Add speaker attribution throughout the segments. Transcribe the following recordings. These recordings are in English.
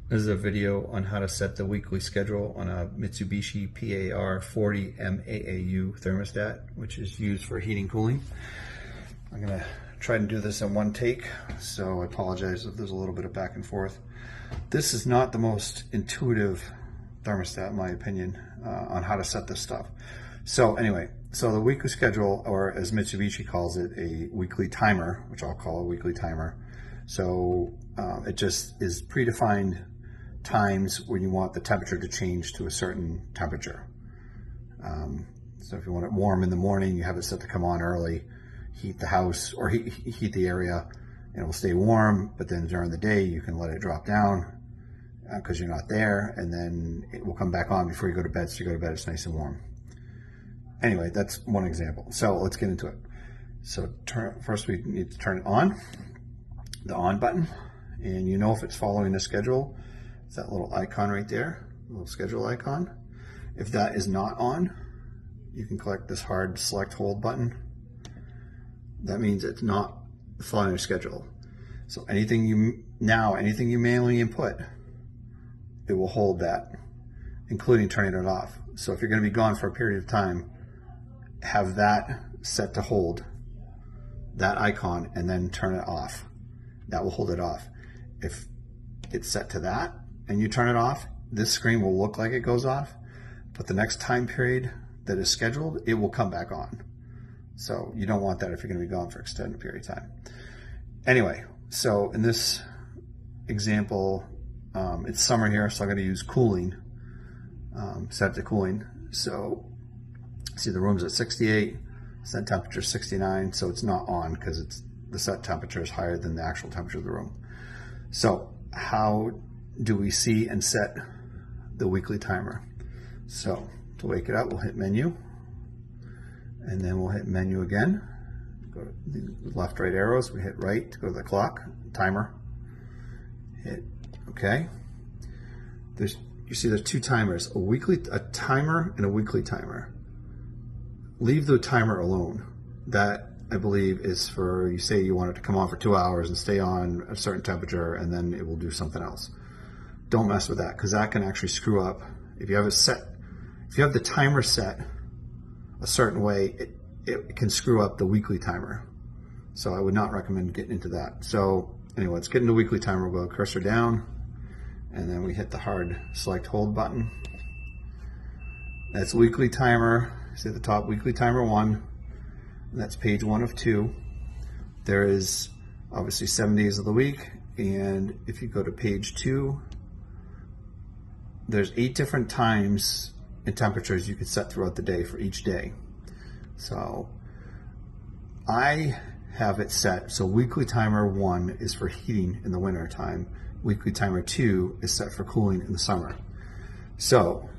Speaker 1: This is a video on how to set the weekly schedule on a Mitsubishi PAR 40 MAAU thermostat, which is used for heating and cooling. I'm going to try and do this in one take, so I apologize if there's a little bit of back and forth. This is not the most intuitive thermostat, in my opinion, on how to set this stuff. So anyway, so the weekly schedule, or as Mitsubishi calls it, a weekly timer, which I'll call a weekly timer. So it just is predefined times when you want the temperature to change to a certain temperature. So if you want it warm in the morning, you have it set to come on early, heat the house or heat the area, and it will stay warm. But then during the day, you can let it drop down because you're not there, and then it will come back on before you go to bed. So you go to bed, it's nice and warm. Anyway, that's one example. So let's get into it. So first we need to turn it on, the on button, and you know if it's following the schedule. It's that little icon right there, little schedule icon. If that is not on, you can click this hard select hold button. That means it's not following your schedule. So anything you manually input, it will hold that, including turning it off. So if you're going to be gone for a period of time, have that set to hold, that icon, and then turn it off. That will hold it off. If it's set to that and you turn it off, this screen will look like it goes off, but the next time period that is scheduled, it will come back on. So you don't want that if you're going to be gone for an extended period of time. Anyway, so in this example, it's summer here, so I'm going to use cooling, set to cooling. So see, the room's at 68, set temperature 69, so it's not on because the set temperature is higher than the actual temperature of the room. So how do we see and set the weekly timer? So to wake it up, we'll hit menu, and then we'll hit menu again. Go to the left, right arrows. We hit right to go to the clock, timer. Hit OK. You see there's two timers, a timer and a weekly timer. Leave the timer alone. That, I believe, is for, you say you want it to come on for 2 hours and stay on a certain temperature, and then it will do something else. Don't mess with that, because that can actually screw up. If you have the timer set a certain way, it can screw up the weekly timer. So I would not recommend getting into that. So anyway, let's get into weekly timer. We'll go cursor down, and then we hit the hard select hold button. That's weekly timer. See at the top, weekly timer 1. That's page 1 of 2. There is obviously 7 days of the week, and if you go to page 2, there's 8 different times and temperatures you could set throughout the day for each day. So I have it set, so weekly timer 1 is for heating in the winter time. Weekly timer 2 is set for cooling in the summer. So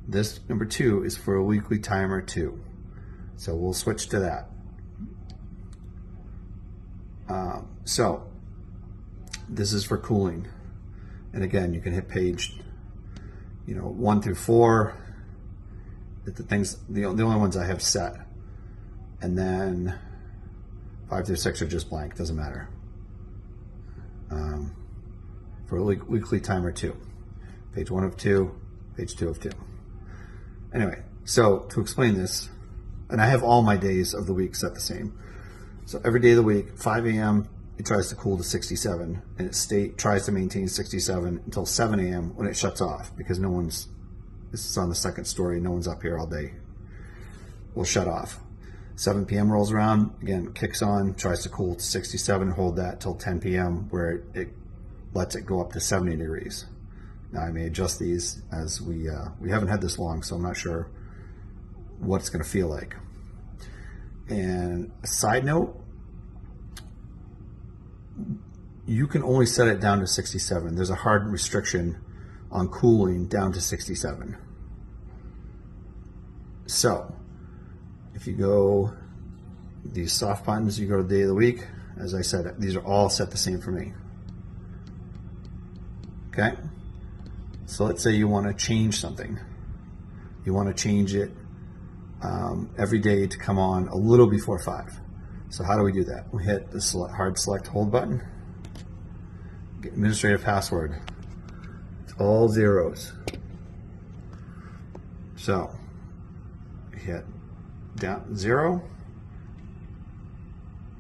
Speaker 1: this number 2 is for a weekly timer 2. So we'll switch to that. So this is for cooling. And again, you can hit page 1 through 4. The only ones I have set. And then 5 through 6 are just blank, doesn't matter. For a weekly timer 2. Page 1 of 2, page 2 of 2. Anyway, so to explain this, and I have all my days of the week set the same. So every day of the week, 5 a.m., it tries to cool to 67, and it tries to maintain 67 until 7 a.m. when it shuts off, because this is on the second story, no one's up here all day. We'll shut off. 7 p.m. rolls around, again, kicks on, tries to cool to 67, hold that till 10 p.m. where it lets it go up to 70 degrees. Now I may adjust these as we haven't had this long, so I'm not sure what it's going to feel like. And a side note, you can only set it down to 67. There's a hard restriction on cooling down to 67. So if you go these soft buttons, you go to the day of the week. As I said, these are all set the same for me. Okay. So let's say you want to change something. You want to change it every day to come on a little before 5. So how do we do that? We hit the hard select hold button, get administrative password, all zeros. So hit down 0,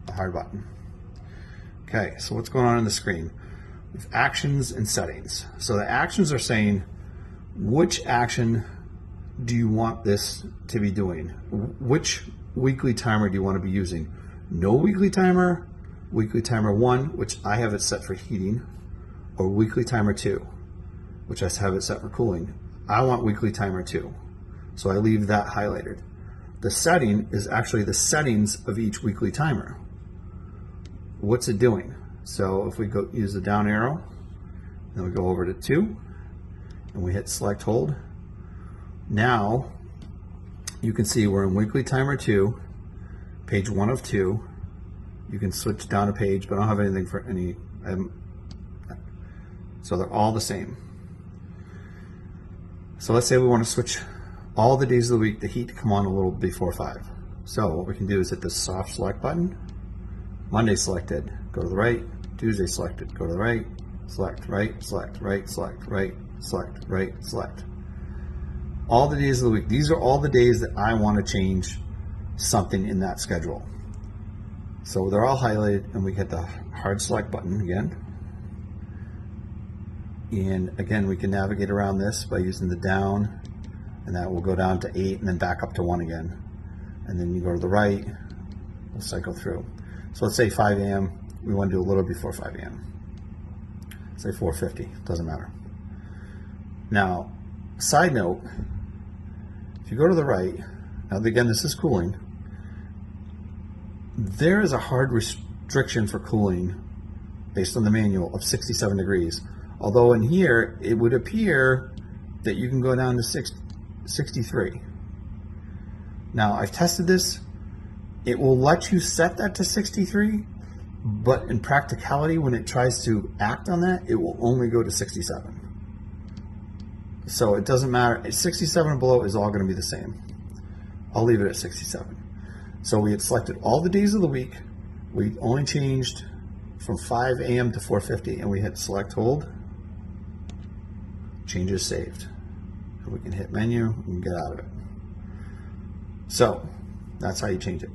Speaker 1: the hard button. Okay, so what's going on the screen? With actions and settings. So the actions are saying which action do you want this to be doing? Which weekly timer do you want to be using? No weekly timer 1, which I have it set for heating, or weekly timer 2, which I have it set for cooling. I want weekly timer 2, so I leave that highlighted. The setting is actually the settings of each weekly timer. What's it doing? So if we go use the down arrow, then we go over to 2, and we hit select hold. Now you can see we're in weekly timer 2, page 1 of 2. You can switch down a page, but I don't have anything for any. So they're all the same. So let's say we want to switch all the days of the week, the heat to come on a little before 5. So what we can do is hit the soft select button. Monday selected, go to the right. Tuesday selected, go to the right. Select right, select right, select right, select right, select. All the days of the week. These are all the days that I want to change something in that schedule. So they're all highlighted, and we hit the hard select button again. And again, we can navigate around this by using the down, and that will go down to 8 and then back up to 1 again. And then you go to the right, we'll cycle through. So let's say 5 a.m. We want to do a little before 5 a.m. Say 4:50, doesn't matter. Now, side note, if you go to the right, now again, this is cooling. There is a hard restriction for cooling based on the manual of 67 degrees. Although in here, it would appear that you can go down to 63. Now, I've tested this. It will let you set that to 63, but in practicality, when it tries to act on that, it will only go to 67. So it doesn't matter. 67 and below is all going to be the same. I'll leave it at 67. So we had selected all the days of the week. We only changed from 5 a.m. to 4:50, and we hit select hold. Changes saved. And we can hit menu and get out of it. So that's how you change it.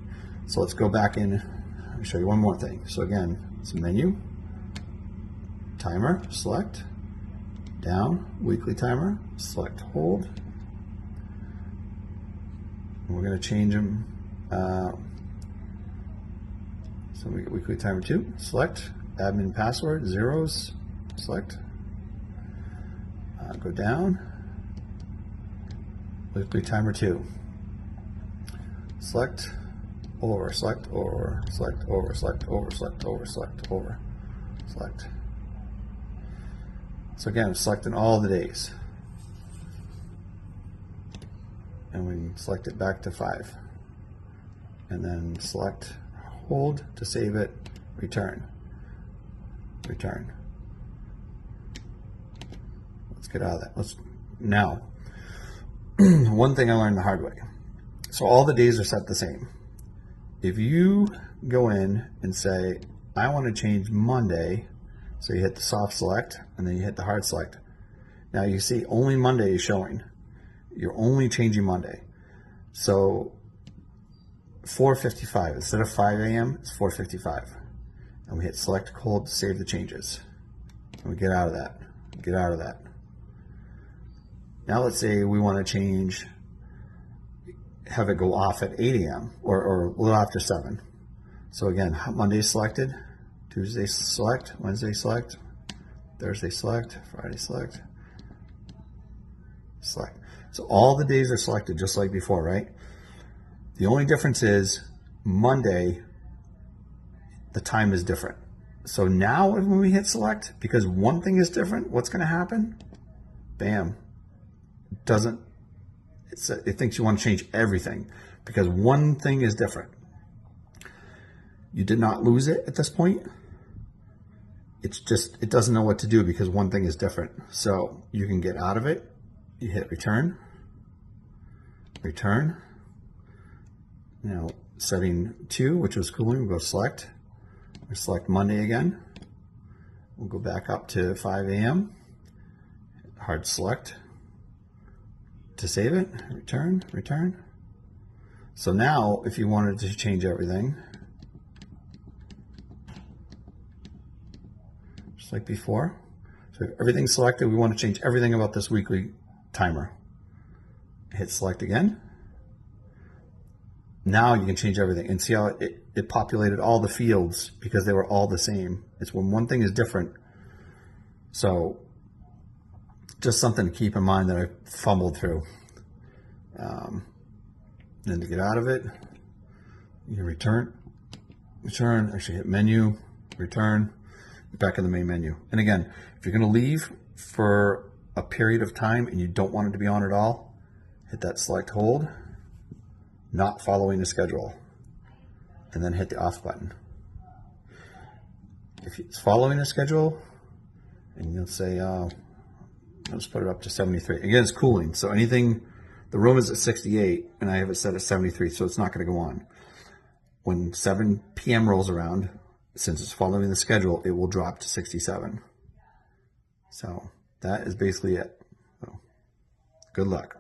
Speaker 1: So let's go back in. Let me show you one more thing. So again, it's menu, timer, select, down, weekly timer, select hold. And we're going to change them. So we get weekly timer 2, select, admin password, zeros, select, go down, weekly timer 2, select, over, select, over, select, over, select, over, select, over, select, over, select. So again, I'm selecting all the days. And we can select it back to 5. And then select, hold to save it, return, return. Let's get out of that. Now, one thing I learned the hard way. So all the days are set the same. If you go in and say, I want to change Monday, so you hit the soft select and then you hit the hard select. Now you see only Monday is showing. You're only changing Monday. So 4:55 instead of 5 a.m. it's 4:55, and we hit select hold to save the changes, and we get out of that. Get out of that. Now let's say we want to change, have it go off at 8 a.m. or a little after 7. So again, Monday selected, Tuesday select, Wednesday select, Thursday select, Friday select, select. So all the days are selected just like before, right? The only difference is Monday, the time is different. So now when we hit select, because one thing is different, what's going to happen? Bam. It thinks you want to change everything because one thing is different. You did not lose it at this point. It's just, it doesn't know what to do because one thing is different. So you can get out of it. You hit return, return. Now setting 2, which was cooling, we'll go select. We select Monday again. We'll go back up to 5 a.m. hard select to save it, return, return. So now if you wanted to change everything, just like before, so if everything's selected, we want to change everything about this weekly timer. Hit select again. Now you can change everything and see how it populated all the fields because they were all the same. It's when one thing is different. So just something to keep in mind that I fumbled through. Then to get out of it, you can return, actually hit menu, return, back in the main menu. And again, if you're going to leave for a period of time and you don't want it to be on at all, hit that select hold, not following the schedule, and then hit the off button. If it's following the schedule, and you'll say, let's put it up to 73. Again, it's cooling, so anything, the room is at 68, and I have it set at 73, so it's not going to go on. When 7 p.m. rolls around, since it's following the schedule, it will drop to 67. So that is basically it. So, good luck.